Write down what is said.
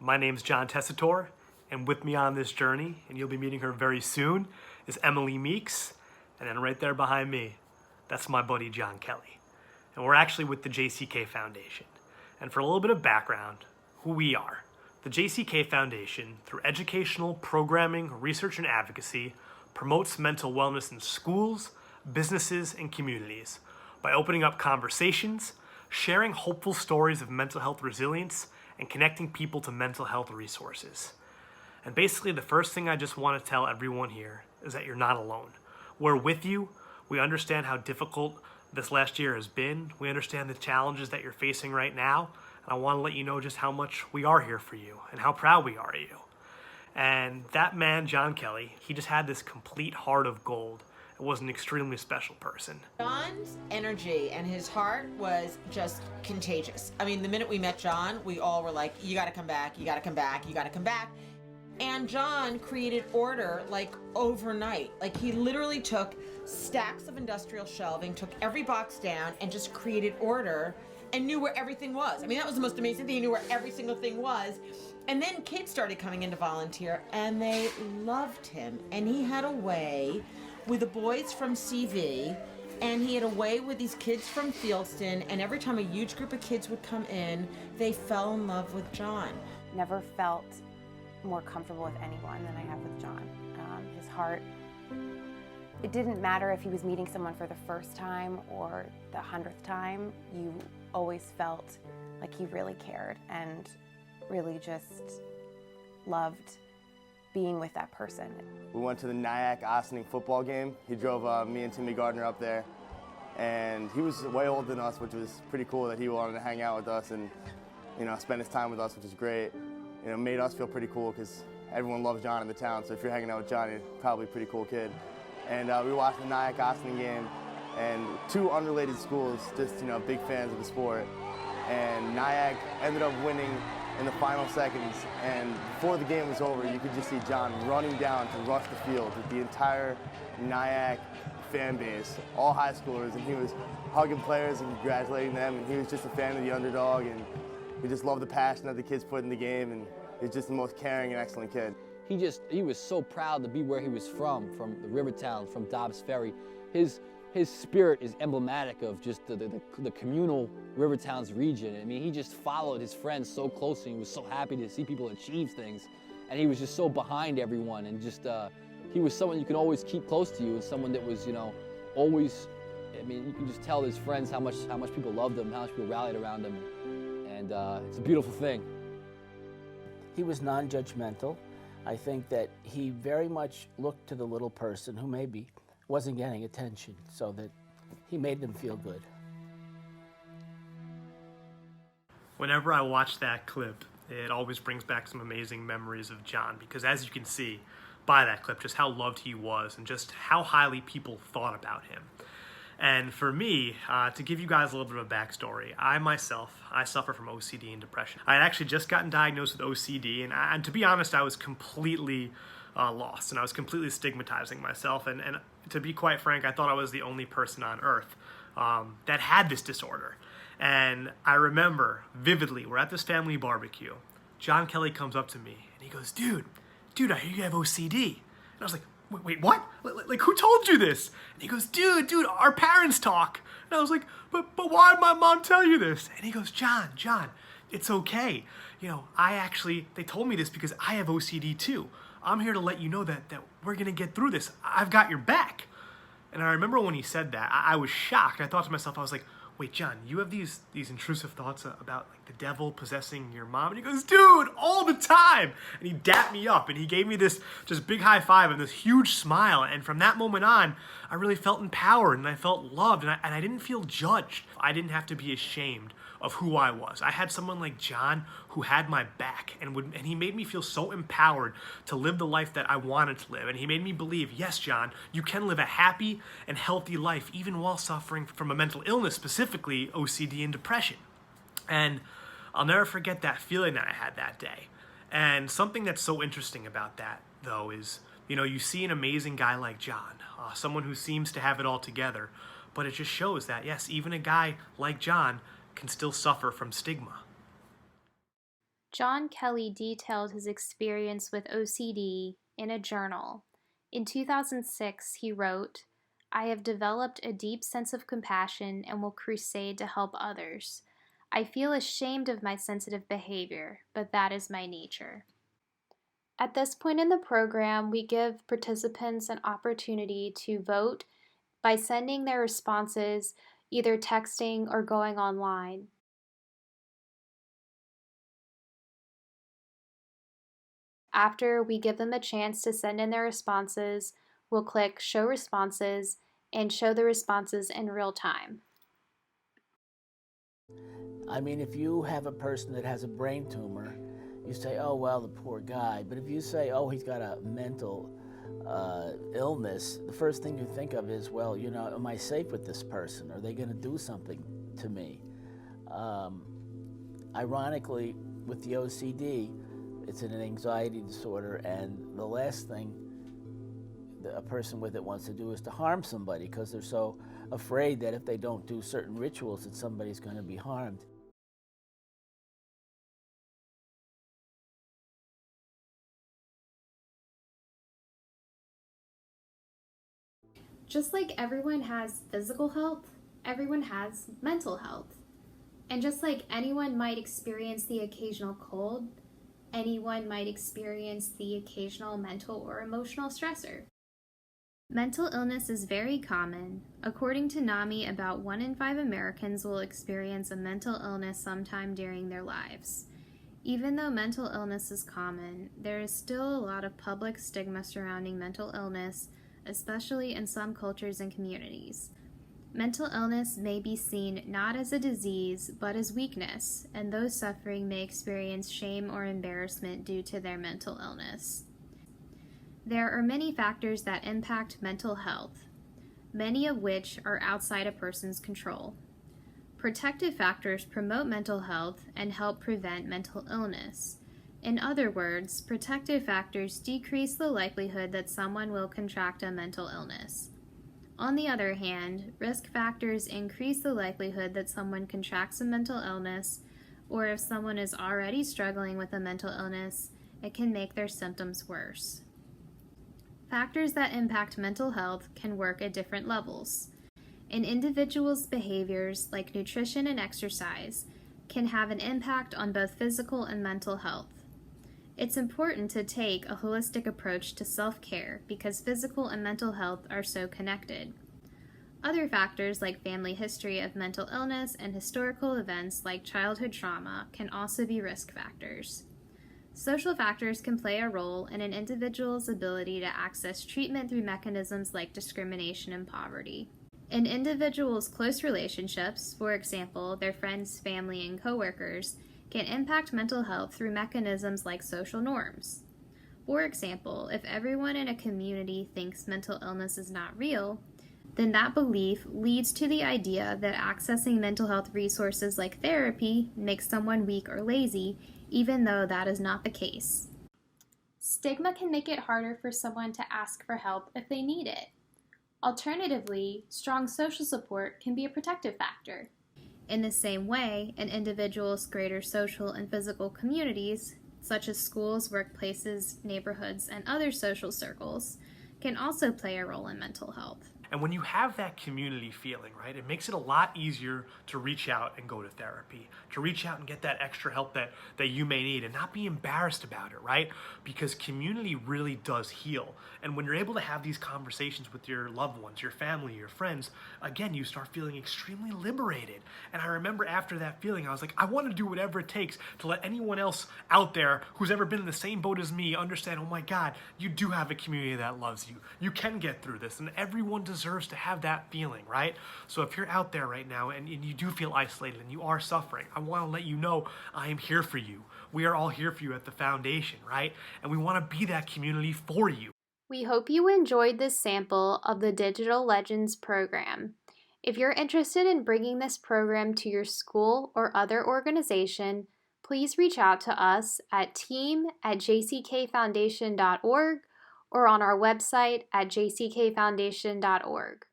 My name's John Tessitore, and with me on this journey, and you'll be meeting her very soon, is Emily Meeks, and then right there behind me, that's my buddy John Kelly. And we're actually with the JCK Foundation. And for a little bit of background, who we are. The JCK Foundation, through educational, programming, research, and advocacy, promotes mental wellness in schools, businesses, and communities by opening up conversations, sharing hopeful stories of mental health resilience, and connecting people to mental health resources. And basically, the first thing I just want to tell everyone here is that you're not alone. We're with you. We understand how difficult this last year has been. We understand the challenges that you're facing right now. And I want to let you know just how much we are here for you and how proud we are of you. And that man, John Kelly, he just had this complete heart of gold. It was an extremely special person. John's energy and his heart was just contagious. I mean, the minute we met John, we all were like, you gotta come back, you gotta come back, you gotta come back. And John created order like overnight. Like he literally took stacks of industrial shelving, took every box down and just created order and knew where everything was. I mean, that was the most amazing thing. He knew where every single thing was. And then kids started coming in to volunteer and they loved him. And he had a way with the boys from CV, and he had a way with these kids from Fieldston, and every time a huge group of kids would come in, they fell in love with John. Never felt more comfortable with anyone than I have with John. His heart, it didn't matter if he was meeting someone for the first time or the 100th time, you always felt like he really cared and really just loved being with that person. We went to the Nyack-Ossining football game. He drove me and Timmy Gardner up there, and he was way older than us, which was pretty cool that he wanted to hang out with us and, spend his time with us, which is great. Made us feel pretty cool because everyone loves John in the town, so if you're hanging out with John, you're probably a pretty cool kid. And we watched the Nyack-Ossining game, and two unrelated schools, just, big fans of the sport. And Nyack ended up winning in the final seconds, and before the game was over, you could just see John running down to rush the field with the entire Nyack fan base, all high schoolers, and he was hugging players and congratulating them, and he was just a fan of the underdog, and we just loved the passion that the kids put in the game, and he's just the most caring and excellent kid. He was so proud to be where he was from the Rivertown, from Dobbs Ferry. His spirit is emblematic of just the communal Rivertowns region. I mean, he just followed his friends so closely. He was so happy to see people achieve things. And he was just so behind everyone. And just, he was someone you could always keep close to you, and someone that was, always, I mean, you can just tell his friends how much people loved him, how much people rallied around him. And it's a beautiful thing. He was non-judgmental. I think that he very much looked to the little person who maybe wasn't getting attention, so that he made them feel good. Whenever I watch that clip, it always brings back some amazing memories of John, because as you can see by that clip, just how loved he was and just how highly people thought about him. And for me, to give you guys a little bit of a backstory, I suffer from OCD and depression. I had actually just gotten diagnosed with OCD, and to be honest, I was completely lost, and I was completely stigmatizing myself, and to be quite frank, I thought I was the only person on earth that had this disorder. And I remember vividly, we're at this family barbecue, John Kelly comes up to me, and he goes, dude, I hear you have OCD. And I was like, wait, what? Like, who told you this? And he goes, dude, our parents talk. And I was like, but why did my mom tell you this? And he goes, John, it's okay. They told me this because I have OCD too. I'm here to let you know that we're gonna get through this. I've got your back. And I remember when he said that, I was shocked. I thought to myself, I was like, wait, John, you have these intrusive thoughts about like the devil possessing your mom? And he goes, dude, all the time. And he dapped me up and he gave me this just big high five and this huge smile. And from that moment on, I really felt empowered and I felt loved, and I didn't feel judged. I didn't have to be ashamed of who I was. I had someone like John who had my back, and he made me feel so empowered to live the life that I wanted to live. And he made me believe, yes, John, you can live a happy and healthy life even while suffering from a mental illness, specifically OCD and depression. And I'll never forget that feeling that I had that day. And something that's so interesting about that, though, is, you see an amazing guy like John, someone who seems to have it all together, but it just shows that, yes, even a guy like John can still suffer from stigma. John Kelly detailed his experience with OCD in a journal. In 2006, he wrote, "I have developed a deep sense of compassion and will crusade to help others. I feel ashamed of my sensitive behavior, but that is my nature." At this point in the program, we give participants an opportunity to vote by sending their responses either texting or going online. After we give them a chance to send in their responses, we'll click Show Responses and show the responses in real time. I mean, if you have a person that has a brain tumor, you say, oh, well, the poor guy. But if you say, oh, he's got a mental illness, the first thing you think of is, well, you know, am I safe with this person? Are they going to do something to me? Ironically, with the OCD, it's an anxiety disorder, and the last thing that a person with it wants to do is to harm somebody, because they're so afraid that if they don't do certain rituals that somebody's going to be harmed. Just like everyone has physical health, everyone has mental health. And just like anyone might experience the occasional cold, anyone might experience the occasional mental or emotional stressor. Mental illness is very common. According to NAMI, about 1 in 5 Americans will experience a mental illness sometime during their lives. Even though mental illness is common, there is still a lot of public stigma surrounding mental illness, especially in some cultures and communities. Mental illness may be seen not as a disease, but as weakness, and those suffering may experience shame or embarrassment due to their mental illness. There are many factors that impact mental health, many of which are outside a person's control. Protective factors promote mental health and help prevent mental illness. In other words, protective factors decrease the likelihood that someone will contract a mental illness. On the other hand, risk factors increase the likelihood that someone contracts a mental illness, or if someone is already struggling with a mental illness, it can make their symptoms worse. Factors that impact mental health can work at different levels. An individual's behaviors, like nutrition and exercise, can have an impact on both physical and mental health. It's important to take a holistic approach to self-care because physical and mental health are so connected. Other factors like family history of mental illness and historical events like childhood trauma can also be risk factors. Social factors can play a role in an individual's ability to access treatment through mechanisms like discrimination and poverty. In individuals' close relationships, for example, their friends, family, and coworkers, can impact mental health through mechanisms like social norms. For example, if everyone in a community thinks mental illness is not real, then that belief leads to the idea that accessing mental health resources like therapy makes someone weak or lazy, even though that is not the case. Stigma can make it harder for someone to ask for help if they need it. Alternatively, strong social support can be a protective factor. In the same way, an individual's greater social and physical communities, such as schools, workplaces, neighborhoods, and other social circles, can also play a role in mental health. And when you have that community feeling, right, it makes it a lot easier to reach out and go to therapy, to reach out and get that extra help that you may need and not be embarrassed about it, right? Because community really does heal. And when you're able to have these conversations with your loved ones, your family, your friends, again, you start feeling extremely liberated. And I remember after that feeling, I was like, I want to do whatever it takes to let anyone else out there who's ever been in the same boat as me understand, oh my God, you do have a community that loves you. You can get through this, and everyone deserves to have that feeling, right? So if you're out there right now and you do feel isolated and you are suffering, I want to let you know I am here for you. We are all here for you at the foundation, right? And we want to be that community for you. We hope you enjoyed this sample of the Digital Legends program. If you're interested in bringing this program to your school or other organization, please reach out to us at team@jckfoundation.org or on our website at jckfoundation.org.